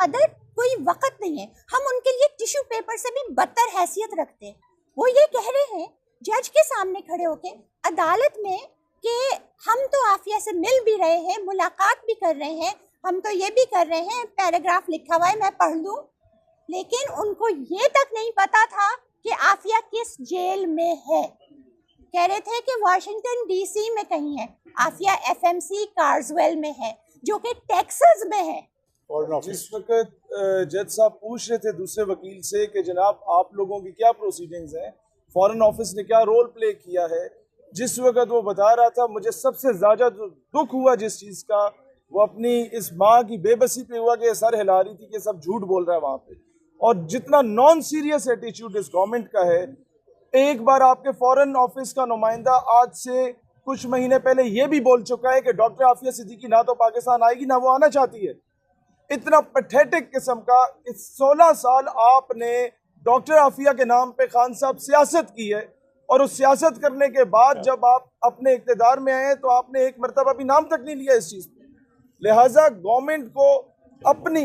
कदर कोई वक्त नहीं है। हम उनके लिए टिश्यू पेपर से भी बदतर हैसियत रखते हैं। वो ये कह रहे हैं जज के सामने खड़े होके अदालत में कि हम तो आफिया से मिल भी रहे हैं, मुलाकात भी कर रहे हैं, हम तो ये भी कर रहे हैं, पैराग्राफ लिखा हुआ है मैं पढ़ लूं। लेकिन उनको ये तक नहीं पता था कि आफिया किस जेल में है। कह रहे थे कि वाशिंगटन डीसी में कहीं है, आफिया एफएमसी कार्सवेल में है जो कि टेक्सास में है। और जिस वक्त जज साहब पूछ रहे थे दूसरे वकील से कि जनाब आप लोगों की क्या प्रोसीडिंग्स हैं, फॉरेन ऑफिस ने क्या रोल प्ले किया है, जिस वक्त वो बता रहा था मुझे सबसे ज़्यादा दुख हुआ जिस चीज़ का, वो अपनी इस माँ की बेबसी पे हुआ कि सर हिला रही थी कि सब झूठ बोल रहा है वहाँ पे। और जितना नॉन सीरियस एटीट्यूड इस गवर्नमेंट का है, एक बार आपके फॉरेन ऑफिस का नुमाइंदा आज से कुछ महीने पहले ये भी बोल चुका है कि डॉक्टर आफिया सिद्दीकी ना तो पाकिस्तान आएगी ना वो आना चाहती है। इतना पैथेटिक किस्म का, इस 16 साल आपने डॉक्टर आफिया के नाम पे खान साहब सियासत की है, और उस सियासत करने के बाद जब आप अपने इक़्तिदार में आए तो आपने एक मरतबा भी नाम तक नहीं लिया इस चीज़ पे। लिहाजा गवर्नमेंट को अपनी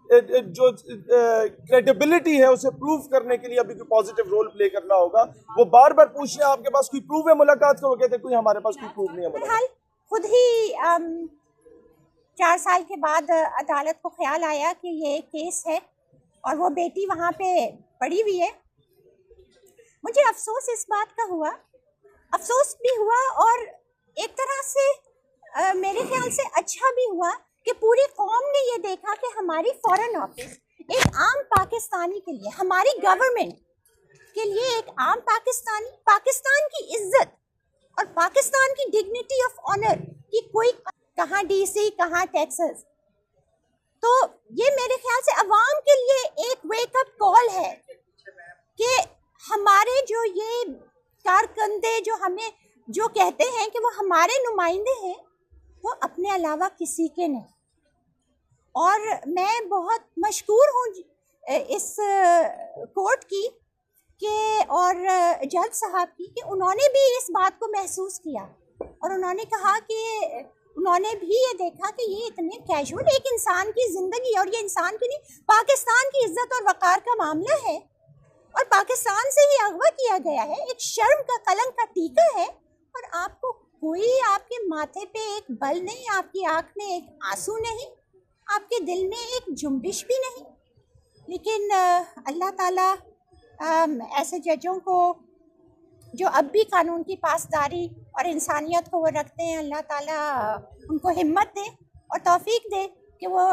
जो क्रेडिबिलिटी है उसे प्रूव करने के लिए अभी कोई पॉजिटिव रोल प्ले करना होगा। वो बार बार पूछ रहे हैं आपके पास कोई प्रूफ है मुलाकात का, वो कहते हैं कोई हमारे पास कोई प्रूफ नहीं है। फिलहाल खुद ही 4 साल के बाद अदालत को ख्याल आया कि ये केस है और वो बेटी वहाँ पे पड़ी हुई है। मुझे अफसोस इस बात का हुआ, अफसोस भी हुआ और एक तरह से मेरे ख्याल से अच्छा भी हुआ कि पूरी कौम ने ये देखा कि हमारी फॉरेन ऑफिस एक आम पाकिस्तानी के लिए, हमारी गवर्नमेंट के लिए एक आम पाकिस्तानी, पाकिस्तान की इज्जत और पाकिस्तान की डिग्निटी ऑफ ऑनर की कोई कहाँ डीसी कहाँ टेक्सास। तो ये मेरे ख्याल से अवाम के लिए एक वेकअप कॉल है कि हमारे जो ये कारकंदे जो हमें जो कहते हैं कि वो हमारे नुमाइंदे हैं, वो अपने अलावा किसी के नहीं। और मैं बहुत मशकूर हूँ इस कोर्ट की कि और जज साहब की कि उन्होंने भी इस बात को महसूस किया और उन्होंने कहा कि उन्होंने भी ये देखा कि ये इतने कैजुअल एक इंसान की ज़िंदगी, और ये इंसान की नहीं, पाकिस्तान की इज्जत और वक़ार का मामला है और पाकिस्तान से ही अगवा किया गया है, एक शर्म का कलंक का टीका है। और आपको कोई आपके माथे पे एक बल नहीं, आपकी आंख में एक आंसू नहीं, आपके दिल में एक जुम्बिश भी नहीं। लेकिन अल्लाह ताला ऐसे जजों को जो अब भी कानून की पासदारी और इंसानियत को वो रखते हैं, अल्लाह ताला उनको हिम्मत दे और तौफीक दे कि वो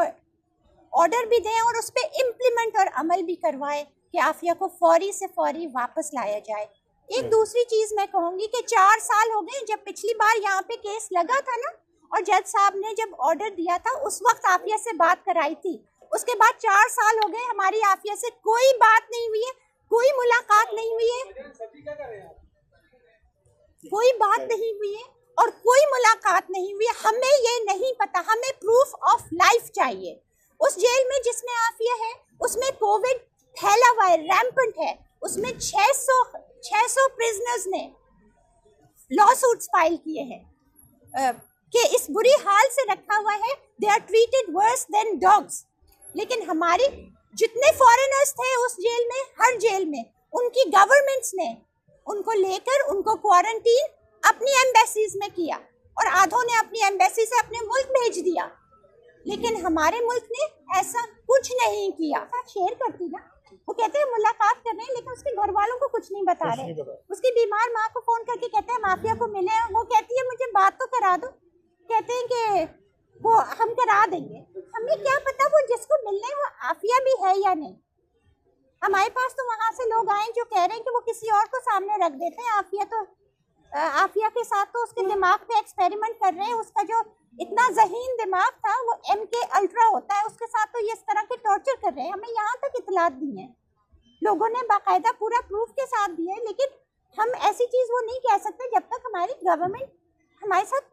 ऑर्डर भी दें और उस पर इम्प्लीमेंट और अमल भी करवाए कि आफिया को फौरी से फौरी वापस लाया जाए। एक दूसरी चीज़ मैं कहूँगी कि 4 साल हो गए जब पिछली बार यहाँ पे केस लगा था ना, और जज साहब ने जब ऑर्डर दिया था उस वक्त आफिया से बात कराई थी। उसके बाद 4 साल हो गए हमारी आफिया से कोई बात नहीं हुई है, कोई मुलाकात नहीं हुई है, कोई बात नहीं हुई है और कोई मुलाकात नहीं हुई है। हमें ये नहीं पता, हमें प्रूफ ऑफ लाइफ चाहिए। उस जेल में जिसमें आफिया है उसमें कोविड फैला हुआ है, रैम्पेंट है, उसमें 600 प्रिजनर्स ने लॉ सूट्स फाइल किए हैं कि इस बुरी हाल से रखा हुआ है, they are treated worse than dogs. लेकिन हमारे जितने फॉरेनर्स थे उस जेल में, हर जेल में उनकी गवर्नमेंट्स ने उनको लेकर उनको क्वारंटीन अपनी एम्बेसीज में किया और आधों ने अपनी एम्बेसी से अपने मुल्क भेज दिया। लेकिन हमारे मुल्क ने ऐसा कुछ नहीं किया। शेयर करती ना, वो कहते हैं मुलाकात कर रहे हैं लेकिन उसके घर वालों को कुछ नहीं बता रहे। उसकी बीमार माँ को फोन करके कहते हैं माफिया को मिले हैं, वो कहती है मुझे बात तो करा दो, कहते हैं कि वो हम करा देंगे। हमें क्या पता वो जिसको मिलने वो आफिया भी है या नहीं। हमारे पास तो वहाँ से लोग आए जो कह रहे हैं कि वो किसी और को सामने रख देते हैं। आफिया के साथ तो उसके दिमाग पे एक्सपेरिमेंट कर रहे हैं। उसका जो इतना ज़हीन दिमाग था वो MK अल्ट्रा होता है, उसके साथ तो ये इस तरह के टॉर्चर कर रहे हैं। हमें यहाँ तक इतलात दी हैं, लोगों ने बाकायदा पूरा प्रूफ के साथ दिया है। लेकिन हम ऐसी चीज़ वो नहीं कह सकते जब तक हमारी गवर्नमेंट हमारे साथ